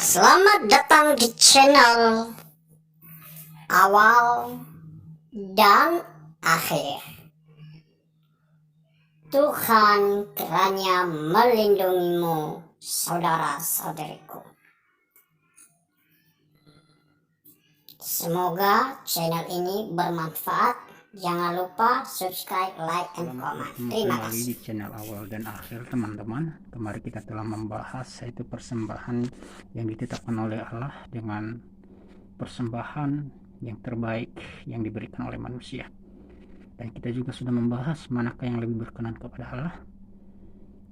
Selamat datang di channel Awal dan Akhir. Tuhan kiranya melindungimu, saudara-saudariku. Semoga channel ini bermanfaat. Jangan lupa subscribe, like, and comment. Terima Kembali kasih. di channel Awal dan Akhir, teman-teman. Kemarin kita telah membahas yaitu persembahan yang ditetapkan oleh Allah dengan persembahan yang terbaik yang diberikan oleh manusia. Dan kita juga sudah membahas manakah yang lebih berkenan kepada Allah,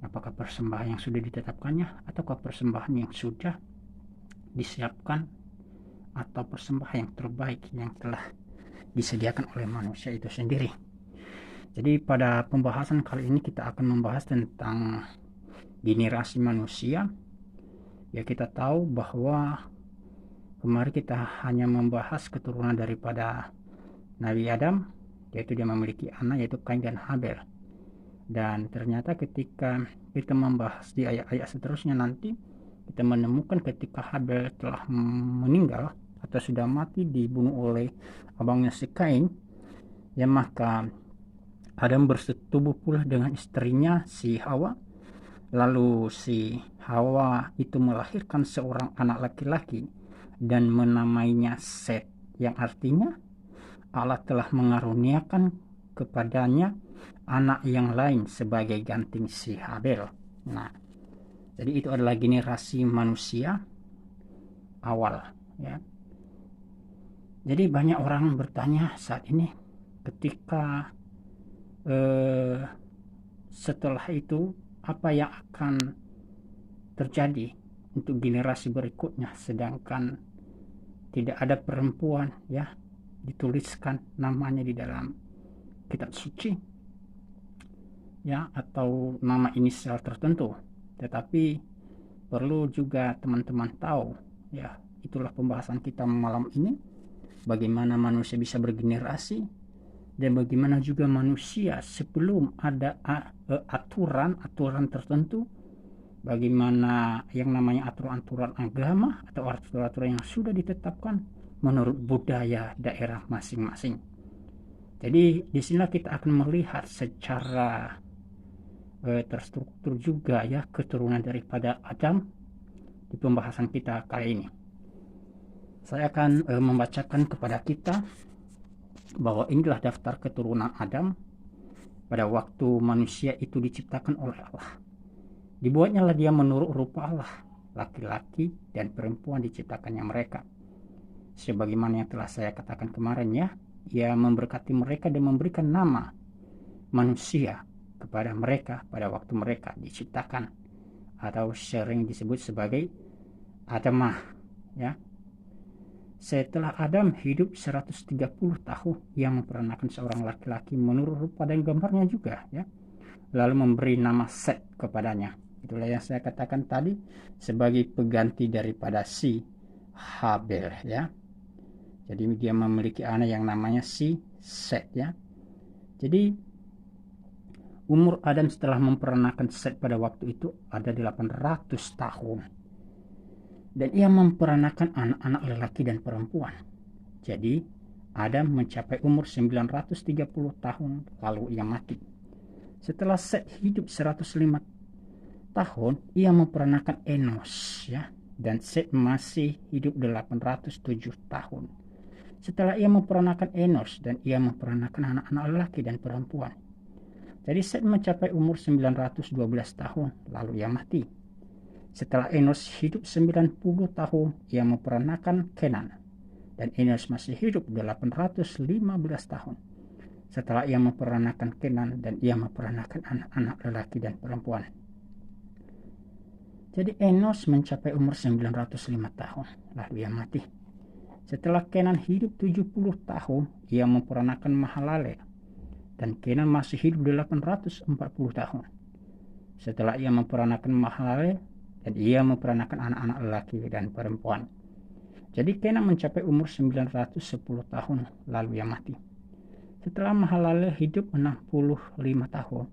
apakah persembahan yang sudah ditetapkannya ataukah persembahan yang sudah disiapkan atau persembahan yang terbaik yang telah disediakan oleh manusia itu sendiri. Jadi pada pembahasan kali ini kita akan membahas tentang generasi manusia. Ya, kita tahu bahwa kemarin kita hanya membahas keturunan daripada Nabi Adam, yaitu dia memiliki anak yaitu Kain dan Habel. Dan ternyata ketika kita membahas di ayat-ayat seterusnya nanti, kita menemukan ketika Habel telah meninggal atau sudah mati dibunuh oleh abangnya si Kain, ya maka Adam bersetubuh pula dengan istrinya si Hawa. Lalu si Hawa itu melahirkan seorang anak laki-laki dan menamainya Set, yang artinya Allah telah mengaruniakan kepadanya anak yang lain sebagai ganti si Habel. Nah, jadi itu adalah generasi manusia awal, ya. Jadi banyak orang bertanya saat ini ketika setelah itu apa yang akan terjadi untuk generasi berikutnya, sedangkan tidak ada perempuan ya dituliskan namanya di dalam kitab suci ya, atau nama inisial tertentu. Tetapi perlu juga teman-teman tahu ya, itulah pembahasan kita malam ini, bagaimana manusia bisa bergenerasi dan bagaimana juga manusia sebelum ada aturan tertentu, bagaimana yang namanya aturan-aturan agama atau aturan-aturan yang sudah ditetapkan menurut budaya daerah masing-masing. Jadi di sini kita akan melihat secara terstruktur juga ya keturunan daripada Adam di pembahasan kita kali ini. Saya akan membacakan kepada kita bahwa inilah daftar keturunan Adam pada waktu manusia itu diciptakan oleh Allah. Dibuatnya lah dia menurut rupa Allah, laki-laki dan perempuan diciptakannya mereka. Sebagaimana yang telah saya katakan kemarin ya, ia memberkati mereka dan memberikan nama manusia kepada mereka pada waktu mereka diciptakan, atau sering disebut sebagai Adamah ya. Setelah Adam hidup 130 tahun, ia memperanakan seorang laki-laki menurut rupa dan gambarnya juga ya. Lalu memberi nama Set kepadanya. Itulah yang saya katakan tadi sebagai pengganti daripada si Habel ya. Jadi dia memiliki anak yang namanya si Set ya. Jadi umur Adam setelah memperanakan Set pada waktu itu ada 800 tahun. Dan ia memperanakan anak-anak lelaki dan perempuan. Jadi Adam mencapai umur 930 tahun lalu ia mati. Setelah Set hidup 105 tahun, ia memperanakan Enos ya, dan Set masih hidup 807 tahun. Setelah ia memperanakan Enos dan ia memperanakan anak-anak lelaki dan perempuan. Jadi Set mencapai umur 912 tahun lalu ia mati. Setelah Enos hidup 90 tahun, ia memperanakan Kenan, dan Enos masih hidup 815 tahun. Setelah ia memperanakan Kenan dan ia memperanakan anak-anak lelaki dan perempuan. Jadi Enos mencapai umur 905 tahun, lalu ia mati. Setelah Kenan hidup 70 tahun, ia memperanakan Mahalalel, dan Kenan masih hidup 840 tahun. Setelah ia memperanakan Mahalalel, dan ia memperanakan anak-anak lelaki dan perempuan. Jadi Kenan mencapai umur 910 tahun lalu ia mati. Setelah Mahalalel hidup 65 tahun,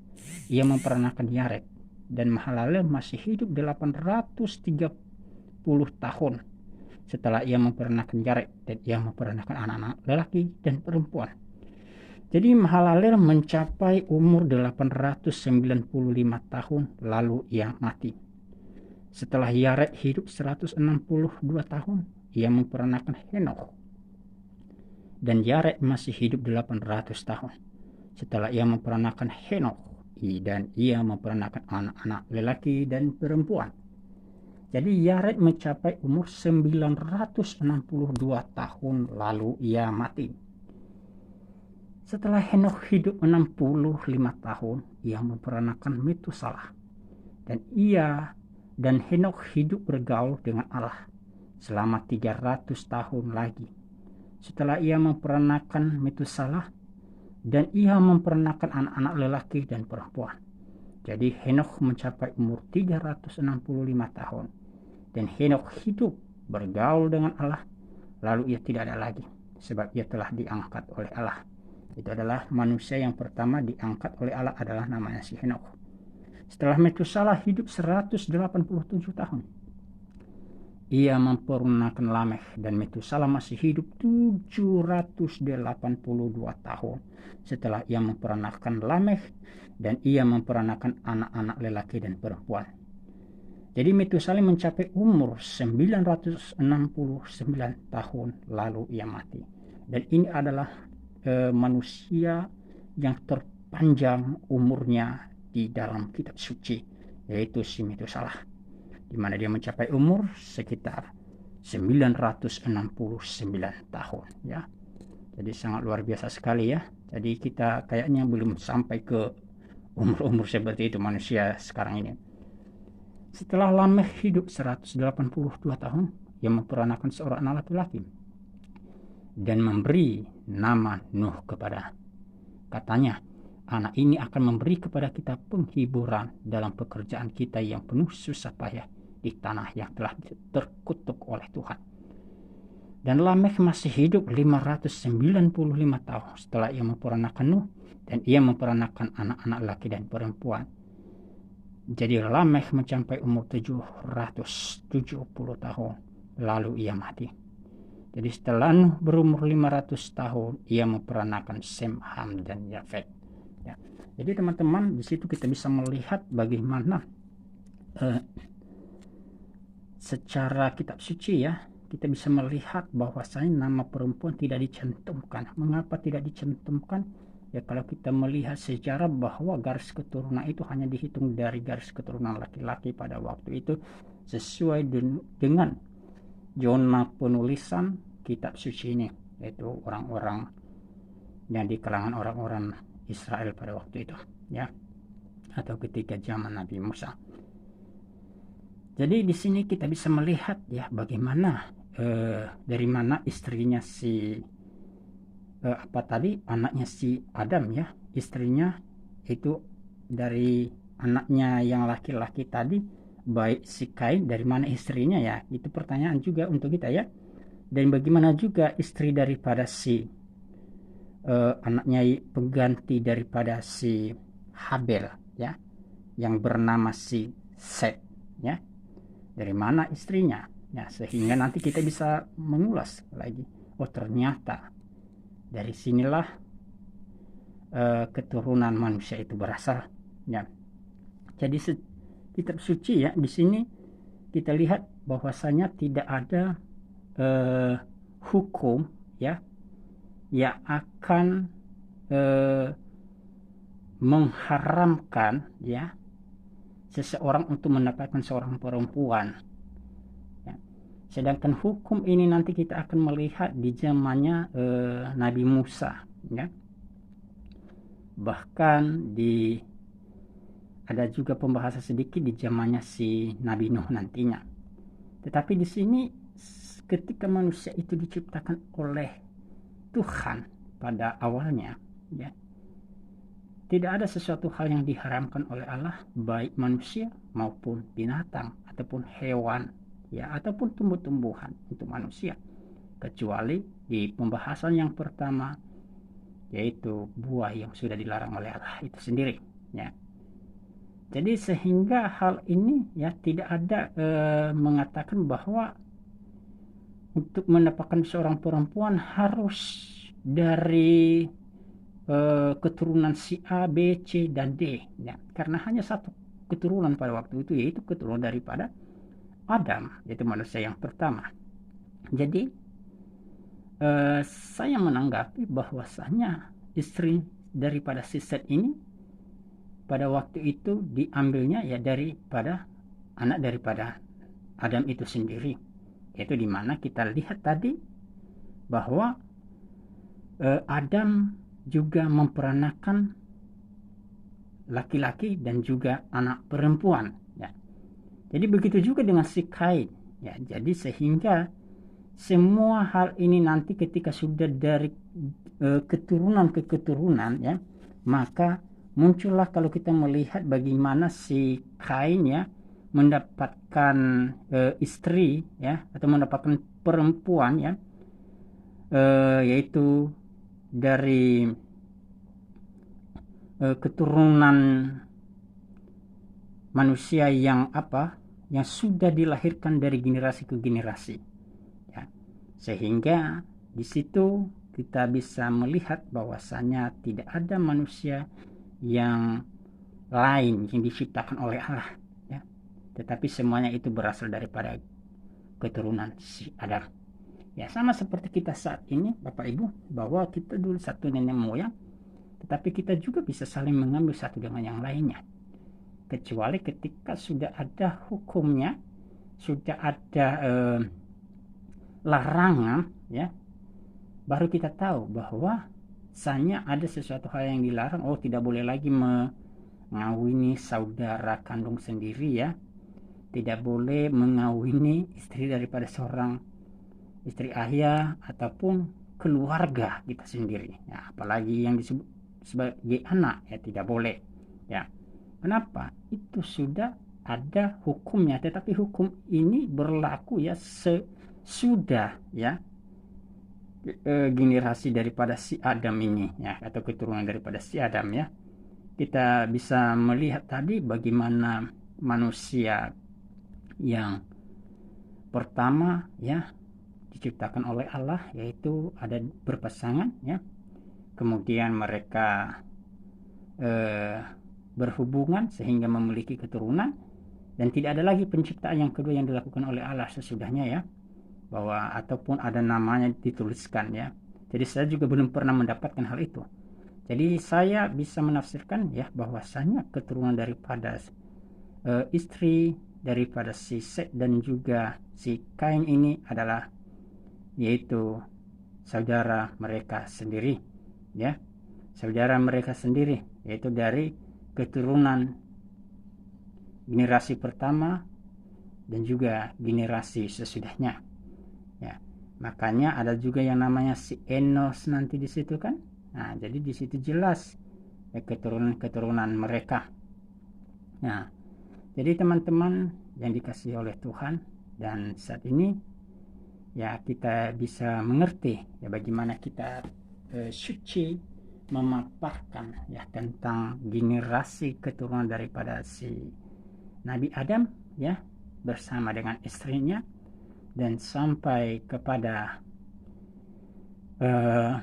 ia memperanakan Yared, dan Mahalalel masih hidup 830 tahun setelah ia memperanakan Yared, dan ia memperanakan anak-anak lelaki dan perempuan. Jadi Mahalalel mencapai umur 895 tahun lalu ia mati. Setelah Yared hidup 162 tahun, ia memperanakan Henokh. Dan Yared masih hidup 800 tahun. Setelah ia memperanakan Henokh, dan ia memperanakan anak-anak lelaki dan perempuan. Jadi Yared mencapai umur 962 tahun lalu ia mati. Setelah Henokh hidup 65 tahun, ia memperanakan Metusalah. Dan Henokh hidup bergaul dengan Allah selama 300 tahun lagi. Setelah ia memperanakan Metusalah, dan ia memperanakan anak-anak lelaki dan perempuan. Jadi Henokh mencapai umur 365 tahun. Dan Henokh hidup bergaul dengan Allah, lalu ia tidak ada lagi, sebab ia telah diangkat oleh Allah. Itu adalah manusia yang pertama diangkat oleh Allah, adalah namanya si Henokh. Setelah Metusalah hidup 187 tahun, ia memperanakan Lamekh, dan Metusalah masih hidup 782 tahun setelah ia memperanakan Lamekh, dan ia memperanakan anak-anak lelaki dan perempuan. Jadi Metusalah mencapai umur 969 tahun lalu ia mati. Dan ini adalah manusia yang terpanjang umurnya di dalam kitab suci, yaitu si Metusalah, di mana dia mencapai umur sekitar 969 tahun ya. Jadi sangat luar biasa sekali ya. Jadi kita kayaknya belum sampai ke umur-umur seperti itu manusia sekarang ini. Setelah Lamekh hidup 182 tahun, ia memperanakan seorang anak laki-laki dan memberi nama Nuh kepada. Katanya, anak ini akan memberi kepada kita penghiburan dalam pekerjaan kita yang penuh susah payah di tanah yang telah terkutuk oleh Tuhan. Dan Lamekh masih hidup 595 tahun setelah ia memperanakan Nuh, dan ia memperanakan anak-anak laki dan perempuan. Jadi Lamekh mencapai umur 770 tahun lalu ia mati. Jadi setelah Nuh berumur 500 tahun, ia memperanakan Sem, Ham, dan Yafet ya. Jadi teman-teman, di situ kita bisa melihat bagaimana secara kitab suci ya, kita bisa melihat bahwasanya nama perempuan tidak dicantumkan. Mengapa tidak dicantumkan? Ya, kalau kita melihat sejarah bahwa garis keturunan itu hanya dihitung dari garis keturunan laki-laki pada waktu itu, sesuai dengan zona penulisan kitab suci ini, yaitu orang-orang yang di kalangan orang-orang Israel pada waktu itu ya, atau ketika zaman Nabi Musa. Jadi di sini kita bisa melihat ya bagaimana dari mana istrinya si anaknya si Adam ya, istrinya itu dari anaknya yang laki-laki tadi, baik si Kain, dari mana istrinya ya, itu pertanyaan juga untuk kita ya. Dan bagaimana juga istri daripada si anaknya pengganti daripada si Habel ya, yang bernama si Set ya, dari mana istrinya ya, sehingga nanti kita bisa mengulas lagi, oh ternyata dari sinilah keturunan manusia itu berasal ya. Jadi kitab suci ya, di sini kita lihat bahwasanya tidak ada hukum ya yang akan mengharamkan ya seseorang untuk mendapatkan seorang perempuan ya. Sedangkan hukum ini nanti kita akan melihat di zamannya Nabi Musa ya. Bahkan ada juga pembahasan sedikit di zamannya si Nabi Nuh nantinya. Tetapi di sini ketika manusia itu diciptakan oleh Tuhan pada awalnya ya, tidak ada sesuatu hal yang diharamkan oleh Allah, baik manusia maupun binatang ataupun hewan ya, ataupun tumbuh-tumbuhan untuk manusia, kecuali di pembahasan yang pertama, yaitu buah yang sudah dilarang oleh Allah itu sendiri ya. Jadi sehingga hal ini ya tidak ada mengatakan bahwa untuk mendapatkan seorang perempuan harus dari keturunan si A, B, C, dan D ya. Karena hanya satu keturunan pada waktu itu, yaitu keturunan daripada Adam, yaitu manusia yang pertama. Jadi saya menanggapi bahwasanya istri daripada si Set ini pada waktu itu diambilnya ya daripada anak daripada Adam itu sendiri, yaitu dimana kita lihat tadi bahwa Adam juga memperanakan laki-laki dan juga anak perempuan ya. Jadi begitu juga dengan si Kain ya. Jadi sehingga semua hal ini nanti ketika sudah dari keturunan ke keturunan ya, maka muncullah kalau kita melihat bagaimana si Kain ya mendapatkan istri ya, atau mendapatkan perempuan ya, yaitu dari keturunan manusia yang sudah dilahirkan dari generasi ke generasi ya. Sehingga di situ kita bisa melihat bahwasanya tidak ada manusia yang lain yang diciptakan oleh Allah ya, tetapi semuanya itu berasal daripada keturunan si Adam ya. Sama seperti kita saat ini Bapak Ibu, bahwa kita dulu satu nenek moyang, tetapi kita juga bisa saling mengambil satu dengan yang lainnya, kecuali ketika sudah ada hukumnya, sudah ada larangan ya, baru kita tahu bahwa misalnya ada sesuatu hal yang dilarang. Oh, tidak boleh lagi mengawini saudara kandung sendiri ya, tidak boleh mengawini istri daripada seorang istri ayah ataupun keluarga kita sendiri ya, apalagi yang disebut sebagai anak ya, tidak boleh ya. Kenapa? Itu sudah ada hukumnya, tetapi hukum ini berlaku ya sesudah ya generasi daripada si Adam ini ya, atau keturunan daripada si Adam ya. Kita bisa melihat tadi bagaimana manusia yang pertama ya diciptakan oleh Allah, yaitu ada berpasangan ya, kemudian mereka berhubungan sehingga memiliki keturunan, dan tidak ada lagi penciptaan yang kedua yang dilakukan oleh Allah sesudahnya ya, bahwa ataupun ada namanya dituliskan ya. Jadi saya juga belum pernah mendapatkan hal itu. Jadi saya bisa menafsirkan ya bahwasanya keturunan daripada istri daripada si Set dan juga si Kain ini adalah yaitu saudara mereka sendiri ya, saudara mereka sendiri, yaitu dari keturunan generasi pertama dan juga generasi sesudahnya ya. Makanya ada juga yang namanya si Enos nanti di situ kan. Nah, jadi di situ jelas ya, keturunan mereka. Nah, jadi teman-teman yang dikasihi oleh Tuhan, dan saat ini ya kita bisa mengerti ya bagaimana kita suci memaparkan ya tentang generasi keturunan daripada si Nabi Adam ya bersama dengan istrinya, dan sampai kepada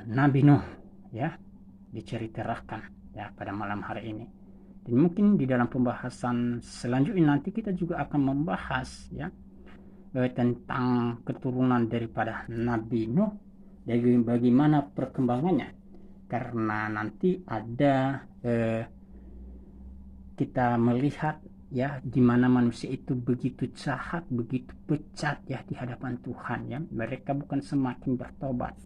Nabi Nuh ya diceritakan ya pada malam hari ini. Dan mungkin di dalam pembahasan selanjutnya nanti kita juga akan membahas ya tentang keturunan daripada Nabi Nuh dan bagaimana perkembangannya, karena nanti ada kita melihat ya di mana manusia itu begitu jahat, begitu bejat ya di hadapan Tuhan ya. Mereka bukan semakin bertobat,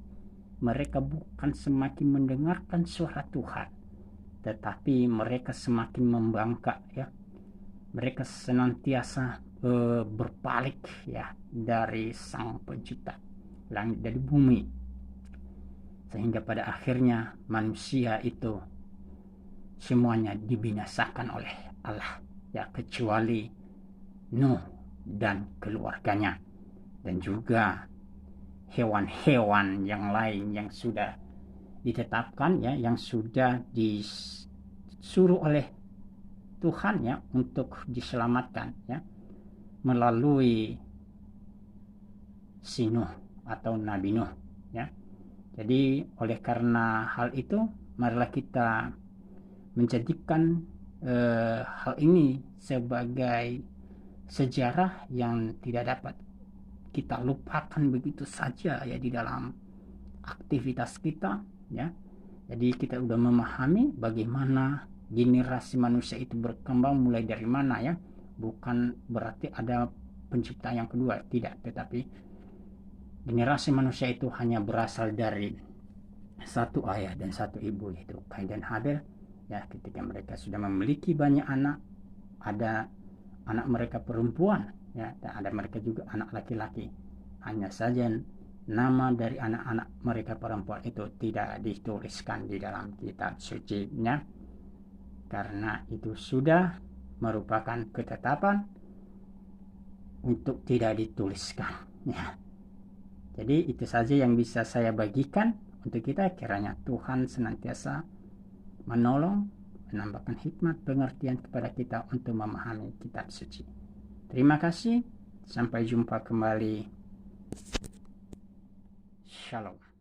mereka bukan semakin mendengarkan suara Tuhan, tetapi mereka semakin membangkang ya. Mereka senantiasa berpaling ya dari Sang Pencipta langit dan bumi, sehingga pada akhirnya manusia itu semuanya dibinasakan oleh Allah ya, kecuali Nuh dan keluarganya, dan juga hewan-hewan yang lain yang sudah ditetapkan ya, yang sudah disuruh oleh Tuhan ya untuk diselamatkan ya melalui si Nuh atau Nabi Nuh ya. Jadi oleh karena hal itu marilah kita menjadikan hal ini sebagai sejarah yang tidak dapat kita lupakan begitu saja ya di dalam aktivitas kita ya. Jadi kita udah memahami bagaimana generasi manusia itu berkembang mulai dari mana ya. Bukan berarti ada pencipta yang kedua, tidak, tetapi generasi manusia itu hanya berasal dari satu ayah dan satu ibu, yaitu Kain dan Habel ya. Ketika mereka sudah memiliki banyak anak, ada anak mereka perempuan ya, dan ada mereka juga anak laki-laki. Hanya saja nama dari anak-anak mereka perempuan itu tidak dituliskan di dalam kitab suci-nya, karena itu sudah merupakan ketetapan untuk tidak dituliskan ya. Jadi itu saja yang bisa saya bagikan untuk kita. Kiranya Tuhan senantiasa menolong, menambahkan hikmat pengertian kepada kita untuk memahami kitab suci. Terima kasih, sampai jumpa kembali. Shalom.